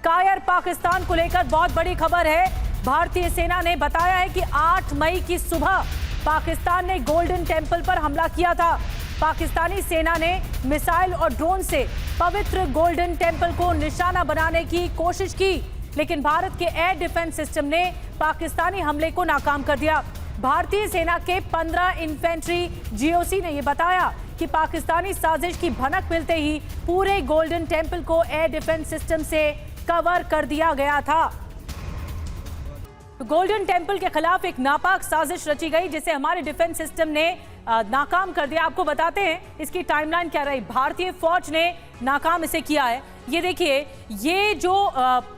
कायर पाकिस्तान को लेकर बहुत बड़ी खबर है। भारतीय सेना ने बताया है कि 8 मई की सुबह पाकिस्तान ने गोल्डन टेंपल पर हमला किया था। पाकिस्तानी सेना ने मिसाइल और ड्रोन से पवित्र गोल्डन टेंपल को निशाना बनाने की कोशिश की, लेकिन भारत के एयर डिफेंस सिस्टम ने पाकिस्तानी हमले को नाकाम कर दिया। भारतीय सेना के 15 इन्फेंट्री जीओसी ने यह बताया कि पाकिस्तानी साजिश की भनक मिलते ही पूरे गोल्डन टेंपल को एयर डिफेंस सिस्टम से कवर कर दिया गया था। गोल्डन टेंपल के खिलाफ एक नापाक साजिश रची गई, जिसे हमारे डिफेंस सिस्टम ने नाकाम कर दिया। आपको बताते हैं इसकी टाइमलाइन क्या रही। भारतीय फौज ने नाकाम इसे किया है। ये देखिए, ये जो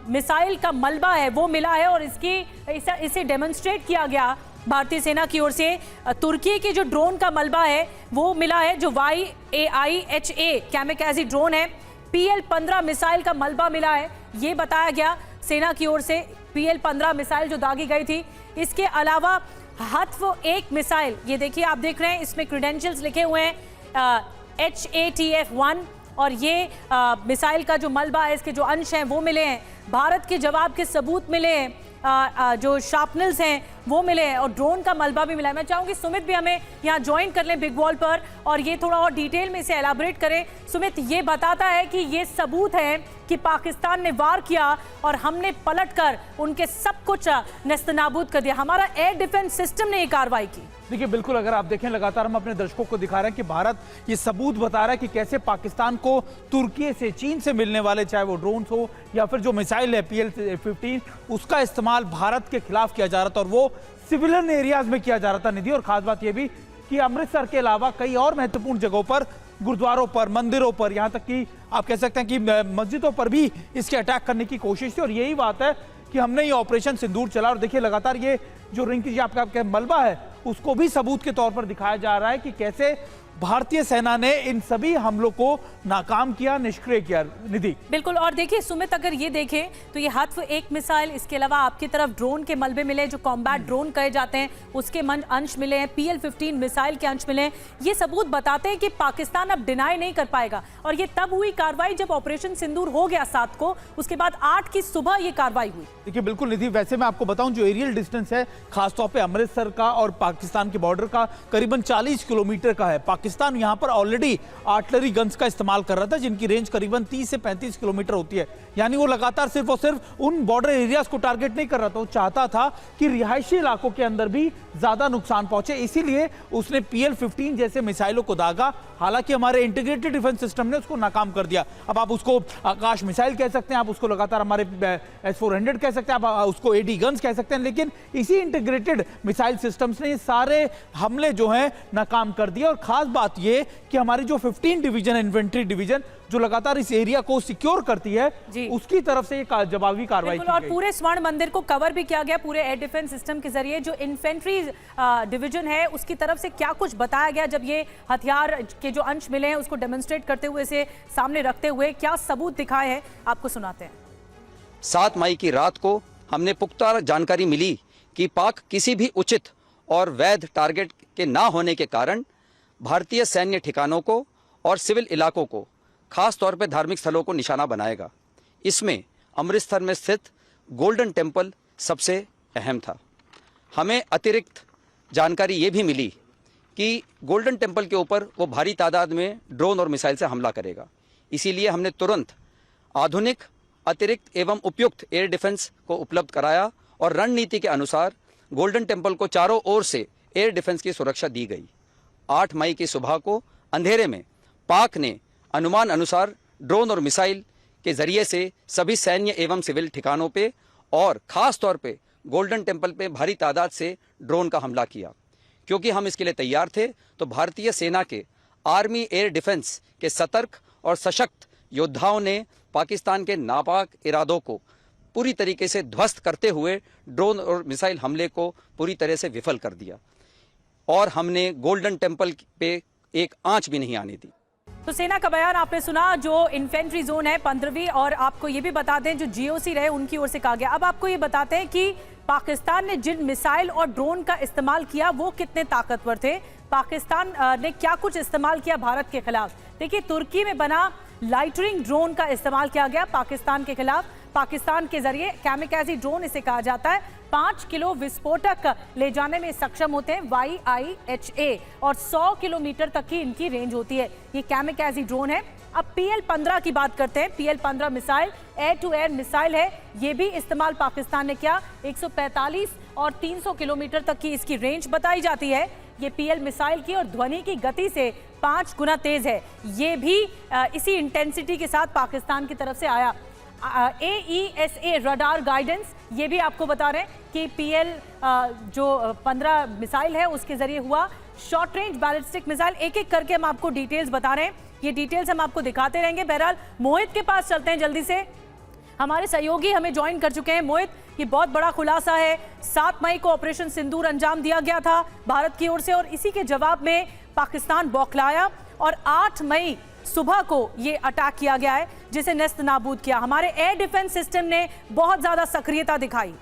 मिसाइल का मलबा है वो मिला है और इसे डेमोन्स्ट्रेट किया गया भारतीय सेना की ओर से। तुर्की के जो ड्रोन का मलबा है वो मिला है, जो YAIHA कैमिकाज़ी ड्रोन है। PL-15 मिसाइल का मलबा मिला है, ये बताया गया सेना की ओर से। PL-15 मिसाइल जो दागी गई थी। इसके अलावा हत्व-1 मिसाइल, ये देखिए आप देख रहे हैं, इसमें क्रेडेंशियल्स लिखे हुए हैं HATF-1, और ये मिसाइल का जो मलबा है, इसके जो अंश हैं वो मिले हैं। भारत के जवाब के सबूत मिले हैं, जो शार्पनल्स हैं वो मिले हैं, और ड्रोन का मलबा भी मिला है। मैं चाहूंगी सुमित भी हमें यहाँ ज्वाइन कर लें बिग वॉल पर, और ये थोड़ा और डिटेल में इसे एलाबोरेट करें। सुमित, ये बताता है कि ये सबूत है कि पाकिस्तान ने वार किया और हमने पलटकर उनके सब कुछ नेस्तनाबूद कर दिया। हमारा एयर डिफेंस सिस्टम ने ये कार्रवाई की। देखिए, बिल्कुल, अगर आप देखें, लगातार हम अपने दर्शकों को दिखा रहे हैं कि भारत ये सबूत बता रहा है कि कैसे पाकिस्तान को तुर्की से, चीन से मिलने वाले, चाहे वो ड्रोन हो या फिर जो मिसाइल है PL-15, उसका इस्तेमाल भारत के खिलाफ किया जा रहा था, और वो सिविलियन एरियाज में किया जा रहा था निधि। और खास बात यह भी कि अमृतसर के अलावा कई और महत्वपूर्ण जगहों पर, गुरुद्वारों पर, मंदिरों पर, यहाँ तक कि आप कह सकते हैं कि मस्जिदों पर भी इसके अटैक करने की कोशिश थी। और यही बात है कि हमने ये ऑपरेशन सिंदूर चला, और देखिए लगातार ये जो रिंग आपका मलबा है उसको भी सबूत के तौर पर दिखाया जा रहा है कि कैसे भारतीय सेना ने इन सभी हमलों को नाकाम किया, निष्क्रिय किया। निधि, बिल्कुल। और देखिए सुमित, अगर ये देखें तो ये हत्व-1 मिसाइल, इसके अलावा आपकी तरफ ड्रोन के मलबे मिले जो कॉम्बैट ड्रोन कहे जाते हैं, उसके अंश मिले हैं। PL-15 मिसाइल के अंश मिले हैं। ये सबूत बताते हैं कि पाकिस्तान अब डिनाई नहीं कर पाएगा। और ये तब हुई कार्रवाई जब ऑपरेशन सिंदूर हो गया 7 को, उसके बाद 8 की सुबह ये कार्रवाई हुई। देखिए, बिल्कुल निधि, वैसे मैं आपको बताऊं, जो एरियल डिस्टेंस है खासतौर पर अमृतसर का और पाकिस्तान के बॉर्डर का करीबन 40 किलोमीटर का है। पाकिस्तान यहां पर ऑलरेडी आर्टिलरी गन्स का इस्तेमाल कर रहा था, जिनकी रेंज करीबन 30 से 35 किलोमीटर होती है। यानी वो लगातार सिर्फ और सिर्फ उन बॉर्डर एरियाज को टारगेट नहीं कर रहा था, वो चाहता था कि रिहायशी इलाकों के अंदर भी ज्यादा नुकसान पहुंचे। इसीलिए उसने PL-15 जैसे मिसाइलों को दागा। हालांकि हमारे इंटीग्रेटेड डिफेंस सिस्टम ने उसको नाकाम कर दिया। अब आप उसको आकाश मिसाइल कह सकते हैं, आप उसको लगातार हमारे S-400 कह सकते हैं, आप उसको AD गन्स कह सकते हैं, लेकिन इसी इंटीग्रेटेड मिसाइल सिस्टम्स ने सारे हमले जो हैं नाकाम कर दिए। और खास बात ये कि हमारी जो 15 डिवीजन, इन्फेंट्री डिवीजन, जो लगातार इस एरिया को सिक्योर करती है, उसकी तरफ से ये जवाबी कार्रवाई की गई। और पूरे स्वर्ण मंदिर को कवर भी किया गया पूरे एयर डिफेंस सिस्टम के जरिए। जो इन्फेंट्री डिवीजन है उसकी तरफ से क्या कुछ बताया गया जब ये हथियार के जो अंश मिले हैं उसको डेमोन्स्ट्रेट करते हुए, इसे सामने रखते हुए क्या सबूत दिखाए हैं, आपको सुनाते हैं। 7 मई की रात को हमने पुख्ता जानकारी मिली कि पाक किसी भी उचित और वैध टारगेट के ना होने के कारण भारतीय सैन्य ठिकानों को और सिविल इलाकों को, खास तौर पर धार्मिक स्थलों को निशाना बनाएगा। इसमें अमृतसर में स्थित गोल्डन टेंपल सबसे अहम था। हमें अतिरिक्त जानकारी ये भी मिली कि गोल्डन टेंपल के ऊपर वो भारी तादाद में ड्रोन और मिसाइल से हमला करेगा। इसीलिए हमने तुरंत आधुनिक, अतिरिक्त एवं उपयुक्त एयर डिफेंस को उपलब्ध कराया, और रणनीति के अनुसार गोल्डन टेंपल को चारों ओर से एयर डिफेंस की सुरक्षा दी गई। 8 मई की सुबह को अंधेरे में पाक ने अनुमान अनुसार ड्रोन और मिसाइल के जरिए से सभी सैन्य एवं सिविल ठिकानों पे और खास तौर पे गोल्डन टेंपल पे भारी तादाद से ड्रोन का हमला किया। क्योंकि हम इसके लिए तैयार थे, तो भारतीय सेना के आर्मी एयर डिफेंस के सतर्क और सशक्त योद्धाओं ने पाकिस्तान के नापाक इरादों को पूरी तरीके से ध्वस्त करते हुए ड्रोन और मिसाइल हमले को पूरी तरह से विफल कर दिया, और हमने गोल्डन टेंपल पे एक आंच भी नहीं आने दी। तो सेना का बयान आपने सुना। जो इन्फेंट्री जोन है 15वीं, और आपको ये भी बता दें जो GOC रहे उनकी ओर से कहा गया। अब आपको ये बताते हैं कि पाकिस्तान ने जिन मिसाइल और ड्रोन का इस्तेमाल किया वो कितने ताकतवर थे। पाकिस्तान ने क्या कुछ इस्तेमाल किया भारत के खिलाफ। देखिए, तुर्की में बना लाइटनिंग ड्रोन का इस्तेमाल किया गया पाकिस्तान के खिलाफ। पाकिस्तान के जरिए। कैमिकाज़ी ड्रोन इसे कहा जाता है। 5 किलो विस्फोटक ले जाने में सक्षम होते हैं YIHA और 100 किलोमीटर तक की इनकी रेंज होती है। ये कैमिकाज़ी ड्रोन है। अब PL-15 की बात करते हैं। PL-15 missile air to air missile है। ये भी इस्तेमाल पाकिस्तान ने किया। 145 और 300 किलोमीटर तक की इसकी रेंज बताई जाती है। ये PL मिसाइल की और ध्वनि की गति से 5 गुना तेज है। ये भी इसी इंटेंसिटी के साथ पाकिस्तान की तरफ से आया। AESA रडार गाइडेंस, ये भी आपको बता रहे हैं कि PL-15 मिसाइल है उसके जरिए हुआ। शॉर्ट रेंज बैलिस्टिक मिसाइल, एक एक करके हम आपको डिटेल्स बता रहे हैं। ये डिटेल्स हम आपको दिखाते रहेंगे। बहरहाल मोहित के पास चलते हैं जल्दी से। हमारे सहयोगी हमें ज्वाइन कर चुके हैं। मोहित, ये बहुत बड़ा खुलासा है। 7 मई को ऑपरेशन सिंदूर अंजाम दिया गया था भारत की ओर से और इसी के जवाब में पाकिस्तान बौखलाया और 8 मई सुबह को ये अटैक किया गया है जिसे नेस्त नाबूद किया। हमारे एयर डिफेंस सिस्टम ने बहुत ज्यादा सक्रियता दिखाई।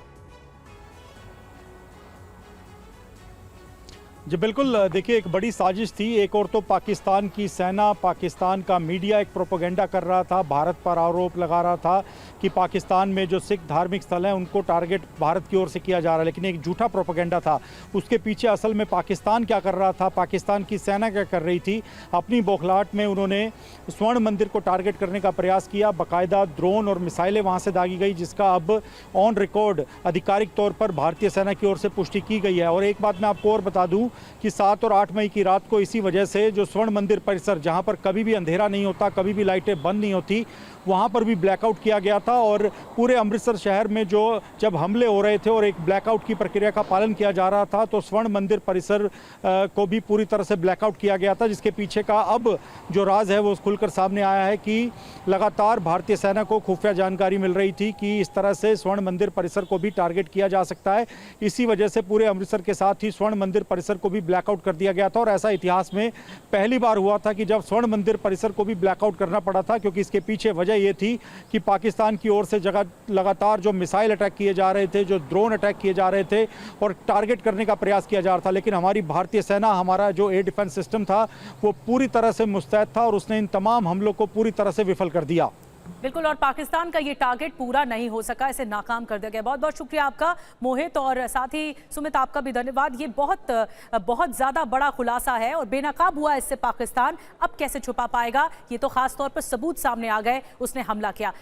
जी बिल्कुल, देखिए एक बड़ी साजिश थी। एक और तो पाकिस्तान की सेना, पाकिस्तान का मीडिया एक प्रोपेगेंडा कर रहा था, भारत पर आरोप लगा रहा था कि पाकिस्तान में जो सिख धार्मिक स्थल हैं उनको टारगेट भारत की ओर से किया जा रहा है, लेकिन एक झूठा प्रोपेगेंडा था। उसके पीछे असल में पाकिस्तान क्या कर रहा था, पाकिस्तान की सेना क्या कर रही थी। अपनी बौखलाहट में उन्होंने स्वर्ण मंदिर को टारगेट करने का प्रयास किया। बाकायदा ड्रोन और मिसाइलें वहाँ से दागी गई, जिसका अब ऑन रिकॉर्ड आधिकारिक तौर पर भारतीय सेना की ओर से पुष्टि की गई है। और एक बात मैं आपको और बता दूँ कि 7 और 8 मई की रात को इसी वजह से जो स्वर्ण मंदिर परिसर, जहां पर कभी भी अंधेरा नहीं होता, कभी भी लाइटें बंद नहीं होती, वहां पर भी ब्लैकआउट किया गया था। और पूरे अमृतसर शहर में जब हमले हो रहे थे और एक ब्लैकआउट की प्रक्रिया का पालन किया जा रहा था, तो स्वर्ण मंदिर परिसर को भी पूरी तरह से ब्लैकआउट किया गया था, जिसके पीछे का अब जो राज है वो खुलकर सामने आया है कि लगातार भारतीय सेना को खुफिया जानकारी मिल रही थी कि इस तरह से स्वर्ण मंदिर परिसर को भी टारगेट किया जा सकता है। इसी वजह से पूरे अमृतसर के साथ ही स्वर्ण मंदिर परिसर को भी ब्लैकआउट कर दिया गया था। और ऐसा इतिहास में पहली बार हुआ था कि जब स्वर्ण मंदिर परिसर को भी ब्लैकआउट करना पड़ा था, क्योंकि इसके पीछे वजह ये थी कि पाकिस्तान की ओर से लगातार जो मिसाइल अटैक किए जा रहे थे, जो ड्रोन अटैक किए जा रहे थे और टारगेट करने का प्रयास किया जा रहा था, लेकिन हमारी भारतीय सेना, हमारा जो एयर डिफेंस सिस्टम था वो पूरी तरह से मुस्तैद था और उसने इन तमाम हमलों को पूरी तरह से विफल कर दिया। बिल्कुल, और पाकिस्तान का ये टारगेट पूरा नहीं हो सका, इसे नाकाम कर दिया गया। बहुत बहुत शुक्रिया आपका मोहित, और साथ ही सुमित आपका भी धन्यवाद। ये बहुत ज्यादा बड़ा खुलासा है और बेनकाब हुआ इससे पाकिस्तान। अब कैसे छुपा पाएगा, ये तो खास तौर पर सबूत सामने आ गए, उसने हमला किया।